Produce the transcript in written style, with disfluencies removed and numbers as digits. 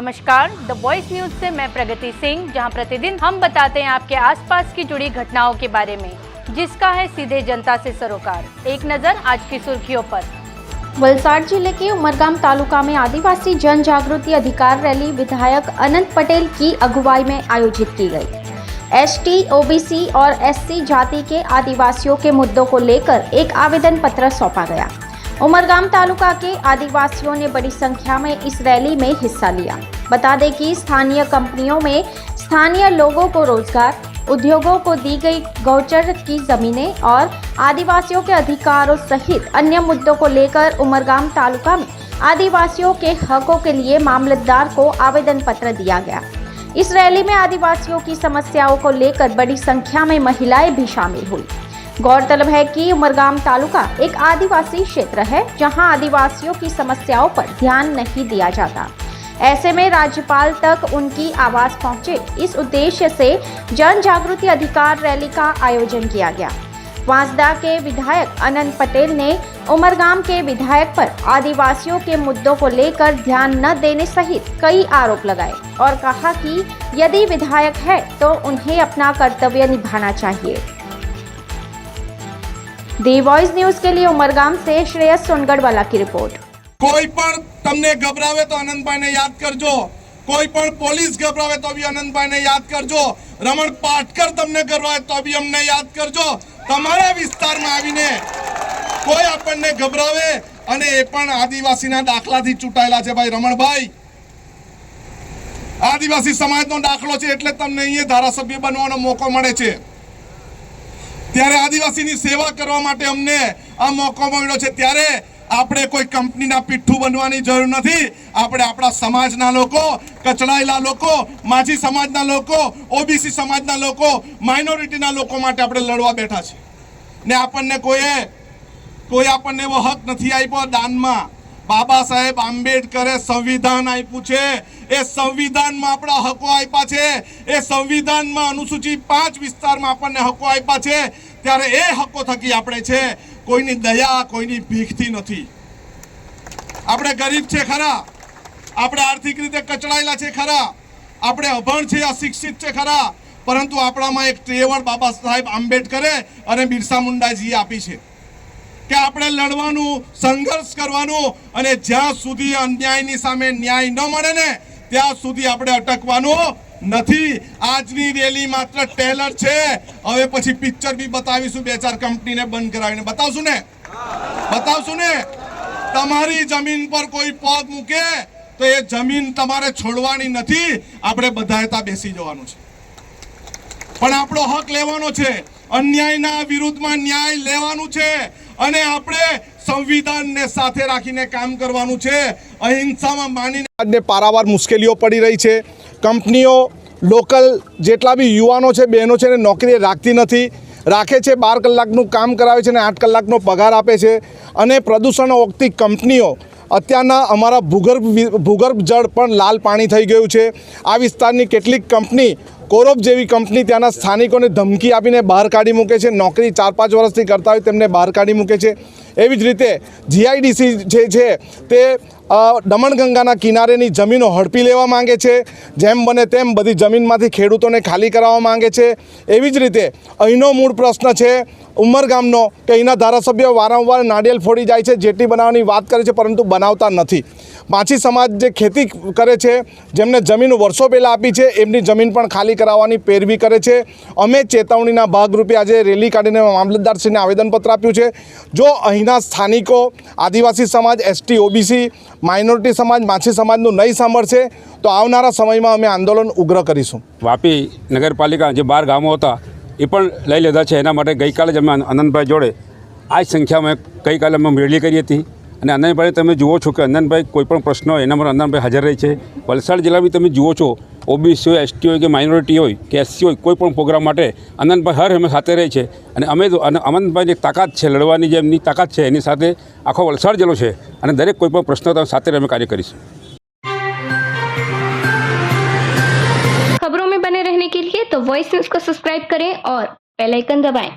नमस्कार, the voice news से मैं प्रगति सिंह, जहां प्रतिदिन हम बताते हैं आपके आसपास की जुड़ी घटनाओं के बारे में, जिसका है सीधे जनता से सरोकार। एक नजर आज की सुर्खियों पर। वलसाड जिले के उमरगाम तालुका में आदिवासी जन जागृति अधिकार रैली विधायक अनंत पटेल की अगुवाई में आयोजित की गई। एसटी, ओबीसी और एससी जाति के आदिवासियों के मुद्दों को लेकर एक आवेदन पत्र सौंपा गया। उमरगाम तालुका के आदिवासियों ने बड़ी संख्या में इस रैली में हिस्सा लिया। बता दें कि स्थानीय कंपनियों में स्थानीय लोगों को रोजगार, उद्योगों को दी गई गौचर की जमीनें और आदिवासियों के अधिकारों सहित अन्य मुद्दों को लेकर उमरगाम तालुका में आदिवासियों के हकों के लिए मामलतदार को आवेदन पत्र दिया गया। इस रैली में आदिवासियों की समस्याओं को लेकर बड़ी संख्या में महिलाएं भी शामिल हुई। गौरतलब है कि उमरगाम तालुका एक आदिवासी क्षेत्र है, जहां आदिवासियों की समस्याओं पर ध्यान नहीं दिया जाता। ऐसे में राज्यपाल तक उनकी आवाज पहुंचे, इस उद्देश्य से जन जागृति अधिकार रैली का आयोजन किया गया। वांसदा के विधायक अनंत पटेल ने उमरगाम के विधायक पर आदिवासियों के मुद्दों को लेकर ध्यान न देने सहित कई आरोप लगाए और कहा कि यदि विधायक है तो उन्हें अपना कर्तव्य निभाना चाहिए। दी वॉइस न्यूज के लिए उमरगाम से श्रेयस सोनगढ़वाला की रिपोर्ट। कोई पण तमने घबरावे तो अनंतभाई ने याद करजो, कोई पण पोलीस घबरावे तो भी अनंतभाई ने याद करजो, रमण पाटकर तमने घबरावे तो भी हमने याद करजो। तमारा विस्तार में आवीने कोई आपने घबरावे अने ए पण आदिवासीना दाखलाथी चूंटायेला छे। भाई रमणभाई, आदिवासी समाजनो दाखलो छे એટલે તમને અહીંયા ધારાસભ્ય બનવાનો મોકો મળે છે। ત્યારે આદિવાસીની સેવા કરવા માટે અમને આ મોકો મળ્યો છે। ત્યારે આપણે કોઈ કંપનીના પીઠું બનવાની જરૂર નથી। આપણે આપણા સમાજના લોકો, કચડાયેલા લોકો, માછી સમાજના લોકો, ઓબીસી સમાજના લોકો, માઇનોરિટીના લોકો માટે આપણે લડવા બેઠા છે ને આપણને કોઈ આપણને એવો હક નથી આપ્યો દાનમાં। બાબા સાહેબ આંબેડકરે સંવિધાન આપ્યું છે। એ સંવિધાનમાં આપણા હકો આપ્યા છે। એ સંવિધાનમાં અનુસૂચિ 5 વિસ્તારમાં આપણને હકો આપ્યા છે। ત્યારે એ હકો થકી આપણે છે, કોઈની દયા, કોઈની ભીખથી નથી। આપણે ગરીબ છે ખરા, આપણે આર્થિક રીતે કચડાયેલા છે ખરા, આપણે અભણ છે, અશિક્ષિત છે ખરા, પરંતુ આપણામાં એક ત્રેવડ બાબા સાહેબ આંબેડકરે અને બિરસા મુંડાજીએ આપી છે કે આપણે લડવાનું, સંઘર્ષ કરવાનું અને જ્યાં સુધી અન્યાયની સામે ન્યાય ન મળે ને ત્યાં સુધી આપણે અટકવાનું નથી। આજની રેલી માત્ર ટેલર છે। હવે પછી પિક્ચર બી બતાવીશું, 2-4 કંપનીને બંધ કરાવીને બતાવશું ને। તમારી જમીન પર કોઈ પગ મૂકે તો એ જમીન તમારે છોડવાની નથી, આપણે બધાએ ત્યાં બેસી જવાનું છે। પણ આપણો હક લેવાનો છે, અન્યાયના વિરુદ્ધમાં ન્યાય લેવાનું છે અને આપણે સંવિધાનને સાથે રાખીને કામ કરવાનું છે। અહિંસામાં માનીને આજને પારાવાર મુશ્કેલીઓ પડી રહી છે। કંપનીઓ લોકલ જેટલા બી યુવાનો છે, બહેનો છે ને નોકરી રાખતી નથી, રાખે છે 12 કલાકનું કામ કરાવે છે ને 8 કલાકનો પગાર આપે છે અને પ્રદૂષણ ઓગતી કંપનીઓ અત્યારના અમારા ભૂગર્ભ જળ પણ લાલ પાણી થઈ ગયું છે। આ વિસ્તારની કેટલીક કંપની, કોરોપ જેવી કંપની ત્યાંના સ્થાનિકોને ધમકી આપીને બહાર કાઢી મૂકે છે। નોકરી 4-5 વર્ષથી કરતા હોય તેમને બહાર કાઢી મૂકે છે। એવી જ રીતે જીઆઈડીસી જે છે તે દમણગંગાના કિનારેની જમીનો હડપી લેવા માંગે છે। જેમ બને તેમ બધી જમીનમાંથી ખેડૂતોને ખાલી કરાવવા માંગે છે। એવી જ રીતે અહીંનો મૂળ પ્રશ્ન છે ઉમરગામનો કે અહીંના ધારાસભ્યો વારંવાર નાળિયેર ફોડી જાય છે, જેટી બનાવવાની વાત કરે છે પરંતુ બનાવતા નથી। માછી સમાજ જે ખેતી કરે છે, જેમને જમીન વર્ષો પહેલાં આપી છે, એમની જમીન પણ ખાલી કરાવવાની પેરવી કરે છે। અમે ચેતવણીના ભાગરૂપે આજે રેલી કાઢીને મામલતદારશ્રીને આવેદનપત્ર આપ્યું છે। જો અહીંના સ્થાનિકો, આદિવાસી સમાજ, એસટી, ઓબીસી, માઇનોરિટી સમાજ, માછી સમાજનું નહીં સાંભળશે તો આવનારા સમયમાં અમે આંદોલન ઉગ્ર કરીશું। વાપી નગરપાલિકા જે 12 ગામો હતા એ પણ લઈ લીધા છે। એના માટે ગઈકાલે જ અમે અનંતભાઈ જોડે આ જ સંખ્યામાં ગઈકાલે અમે રેલી કરી હતી અને અનંતભાઈ તમે જુઓ છો કે અનંતભાઈ કોઈપણ પ્રશ્ન હોય એના માટે અનંતભાઈ હાજર રહે છે। વલસાડ જિલ્લામાં તમે જુઓ છો, ઓબીસી હોય, એસટી હોય કે માઇનોરિટી હોય કે એસસી હોય, કોઈ પણ પ્રોગ્રામ માટે અનંતભાઈ હર અમે સાથે રહે છે અને અમે તો અનંતભાઈની તાકાત છે, લડવાની જે એમની તાકાત છે એની સાથે આખો વલસાડ જિલ્લો છે અને દરેક કોઈ પણ પ્રશ્ન સાથે અમે કાર્ય કરીશું। खबरों में बने रहने के लिए तो वॉइस न्यूज को सब्सक्राइब करें और बेल आइकन दबाएं।